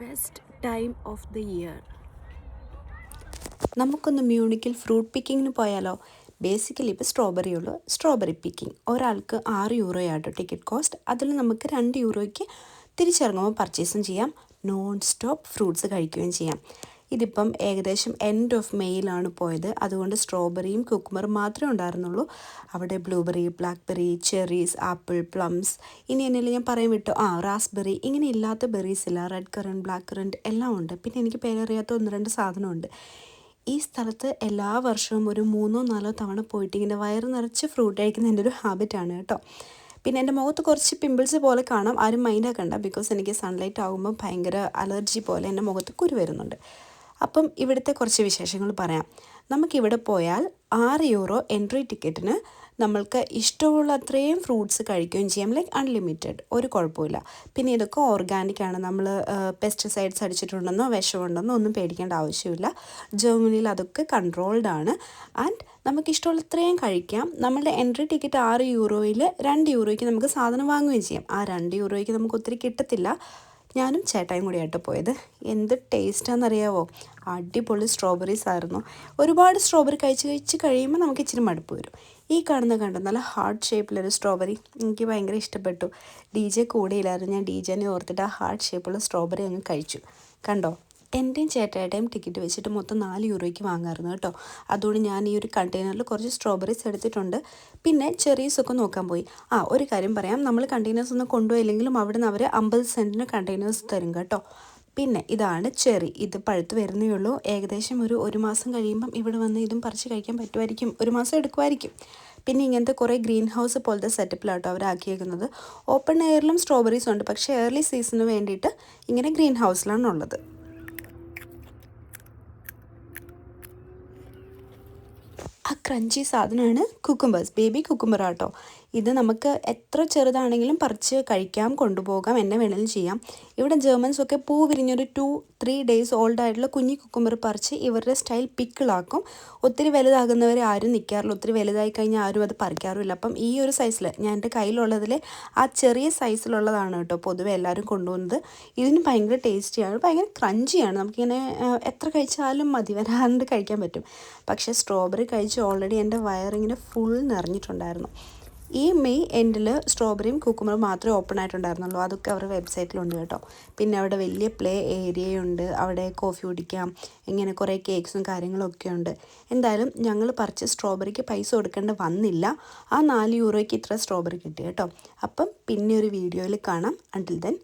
Best time of the year. നമുക്കൊന്ന് മ്യൂണിക്കിൽ fruit പിക്കിങ്ങിന് പോയാലോ? Basically ഇപ്പോൾ സ്ട്രോബെറി ഉള്ളൂ. സ്ട്രോബെറി പിക്കിംഗ് ഒരാൾക്ക് 6 യൂറോയാട്ടോ ടിക്കറ്റ് കോസ്റ്റ്. അതിൽ നമുക്ക് 2 യൂറോയ്ക്ക് തിരിച്ചിറങ്ങുമ്പോൾ പർച്ചേസും ചെയ്യാം, നോൺ സ്റ്റോപ്പ് ഫ്രൂട്ട്സ് കഴിക്കുകയും ചെയ്യാം. ഇതിപ്പം ഏകദേശം എൻഡ് ഓഫ് മെയ്യിലാണ് പോയത്. അതുകൊണ്ട് സ്ട്രോബെറിയും കുക്കുമ്പറും മാത്രമേ ഉണ്ടായിരുന്നുള്ളൂ. അവിടെ blueberry, blackberry, cherries, apple, plums, ഇനി എന്നെ ഞാൻ പറയാൻ വിട്ടു, റാസ്ബെറി, ഇങ്ങനെ ഇല്ലാത്ത ബെറീസ് ഇല്ല. റെഡ് കറണ്ട്, ബ്ലാക്ക് കറണ്ട് എല്ലാം ഉണ്ട്. പിന്നെ എനിക്ക് പേരറിയാത്ത 1-2 സാധനമുണ്ട്. ഈ സ്ഥലത്ത് എല്ലാ വർഷവും ഒരു 3-4 തവണ പോയിട്ട് ഇങ്ങനെ വയറ് നിറച്ച് ഫ്രൂട്ട് കഴിക്കുന്ന എൻ്റെ ഒരു ഹാബിറ്റാണ് കേട്ടോ. പിന്നെ എൻ്റെ മുഖത്ത് കുറച്ച് പിമ്പിൾസ് പോലെ കാണാം, ആരും മൈൻഡാക്കണ്ട. ബിക്കോസ് എനിക്ക് സൺലൈറ്റ് ആകുമ്പോൾ ഭയങ്കര അലർജി പോലെ എൻ്റെ മുഖത്ത് കുരു വരുന്നുണ്ട്. അപ്പം ഇവിടുത്തെ കുറച്ച് വിശേഷങ്ങൾ പറയാം. നമുക്കിവിടെ പോയാൽ 6 യൂറോ എൻട്രി ടിക്കറ്റിന് നമ്മൾക്ക് ഇഷ്ടമുള്ള അത്രയും ഫ്രൂട്ട്സ് കഴിക്കുകയും ചെയ്യാം. ലൈക്ക് അൺലിമിറ്റഡ്, ഒരു കുഴപ്പമില്ല. പിന്നെ ഇതൊക്കെ ഓർഗാനിക്കാണ്. നമ്മൾ പെസ്റ്റിസൈഡ്സ് അടിച്ചിട്ടുണ്ടെന്നോ വിഷമുണ്ടെന്നോ ഒന്നും പേടിക്കേണ്ട ആവശ്യമില്ല. ജർമ്മനിയിൽ അതൊക്കെ കൺട്രോൾഡ് ആണ്. ആൻഡ് നമുക്കിഷ്ടമുള്ള അത്രയും കഴിക്കാം. നമ്മളുടെ എൻട്രി ടിക്കറ്റ് 6 യൂറോയിൽ 2 യൂറോയ്ക്ക് നമുക്ക് സാധനം വാങ്ങുകയും ചെയ്യാം. ആ 2 യൂറോയ്ക്ക് നമുക്ക് ഒത്തിരി കിട്ടത്തില്ല. ഞാനും ചേട്ടായും കൂടിയായിട്ട് പോയത്. എന്ത് ടേസ്റ്റാണെന്നറിയാവോ? അടിപൊളി സ്ട്രോബെറീസ് ആയിരുന്നു. ഒരുപാട് സ്ട്രോബെറി കഴിച്ച് കഴിയുമ്പോൾ നമുക്ക് ഇച്ചിരി മടുപ്പ് വരും. ഈ കാണുന്ന കണ്ടോ, നല്ല ഹാർട്ട് ഷേപ്പിലൊരു സ്ട്രോബെറി, എനിക്ക് ഭയങ്കര ഇഷ്ടപ്പെട്ടു. DJ കൂടെയില്ലായിരുന്നു, ഞാൻ DJനെ ഓർത്തിട്ട് ആ ഹാർട്ട് ഷേപ്പുള്ള സ്ട്രോബെറി അങ്ങ് കഴിച്ചു. കണ്ടോ? എൻ്റെയും ചേട്ടായുടെയും ടിക്കറ്റ് വെച്ചിട്ട് മൊത്തം 4 യൂറോയ്ക്ക് വാങ്ങാമായിരുന്നു കേട്ടോ. അതുകൊണ്ട് ഞാൻ ഈ ഒരു കണ്ടെയ്നറിൽ കുറച്ച് സ്ട്രോബെറീസ് എടുത്തിട്ടുണ്ട്. പിന്നെ ചെറീസൊക്കെ നോക്കാൻ പോയി. ഒരു കാര്യം പറയാം, നമ്മൾ കണ്ടെയ്നേഴ്സ് ഒന്നും കൊണ്ടുപോയില്ലെങ്കിലും അവിടെ നിന്ന് അവർ 50 സെൻറ്റിന് കണ്ടെയ്നേഴ്സ് തരും കേട്ടോ. പിന്നെ ഇതാണ് ചെറി. ഇത് പഴുത്ത് വരുന്നേ ഉള്ളൂ. ഏകദേശം ഒരു മാസം കഴിയുമ്പം ഇവിടെ വന്ന് ഇതും പറിച്ച് കഴിക്കാൻ പറ്റുമായിരിക്കും. 1 മാസം എടുക്കുമായിരിക്കും. പിന്നെ ഇങ്ങനത്തെ കുറേ ഗ്രീൻ ഹൗസ് പോലത്തെ സെറ്റപ്പിലാട്ടോ അവരാക്കിയേക്കുന്നത്. ഓപ്പൺ എയറിലും സ്ട്രോബെറീസ് ഉണ്ട്, പക്ഷേ ഏർലി സീസണിന് വേണ്ടിയിട്ട് ഇങ്ങനെ ഗ്രീൻ ഹൗസിലാണ് ഉള്ളത്. ആ ക്രഞ്ചി സാധനമാണ് കുക്കുംബേഴ്സ്, ബേബി കുക്കുംബറാട്ടോ. ഇത് നമുക്ക് എത്ര ചെറുതാണെങ്കിലും പറിച്ച് കഴിക്കാം, കൊണ്ടുപോകാം, എന്നെ വേണമെങ്കിലും ചെയ്യാം. ഇവിടെ ജർമ്മൻസൊക്കെ പൂ വിരിഞ്ഞൊരു 2-3 ഡേയ്സ് ഓൾഡ് ആയിട്ടുള്ള കുഞ്ഞി കുക്കുംബർ പറിച്ച് ഇവരുടെ സ്റ്റൈൽ പിക്കിളാക്കും. ഒത്തിരി വലുതാകുന്നവരെ ആരും നിൽക്കാറില്ല. ഒത്തിരി വലുതായി കഴിഞ്ഞാൽ ആരും അത് പറിക്കാറുമില്ല. അപ്പം ഈ ഒരു സൈസിൽ, ഞാൻ എൻ്റെ കയ്യിലുള്ളതിൽ ആ ചെറിയ സൈസിലുള്ളതാണ് കേട്ടോ പൊതുവെ എല്ലാവരും കൊണ്ടുപോകുന്നത്. ഇതിന് ഭയങ്കര ടേസ്റ്റിയാണ്, ഭയങ്കര ക്രഞ്ചിയാണ്. നമുക്കിങ്ങനെ എത്ര കഴിച്ചാലും മതി വരാണ്ട് കഴിക്കാൻ പറ്റും. പക്ഷേ സ്ട്രോബെറി കഴിച്ച് ഓൾറെഡി എൻ്റെ വയറിങ്ങനെ ഫുൾ നിറഞ്ഞിട്ടുണ്ടായിരുന്നു. ഈ മെയ് എൻഡിൽ സ്ട്രോബെറിയും കുക്കുമ്പറും മാത്രമേ ഓപ്പൺ ആയിട്ടുണ്ടായിരുന്നുള്ളൂ. അതൊക്കെ അവരുടെ വെബ്സൈറ്റിലുണ്ട് കേട്ടോ. പിന്നെ അവിടെ വലിയ പ്ലേ ഏരിയയുണ്ട്, അവിടെ കോഫി കുടിക്കാം, ഇങ്ങനെ കുറേ കേക്ക്സും കാര്യങ്ങളൊക്കെ ഉണ്ട്. എന്തായാലും ഞങ്ങൾ പറിച്ച് സ്ട്രോബെറിക്ക് പൈസ കൊടുക്കേണ്ട വന്നില്ല. ആ 4 യൂറോയ്ക്ക് ഇത്ര സ്ട്രോബെറി കിട്ടി കേട്ടോ. അപ്പം പിന്നെ ഒരു വീഡിയോയിൽ കാണാം. Until then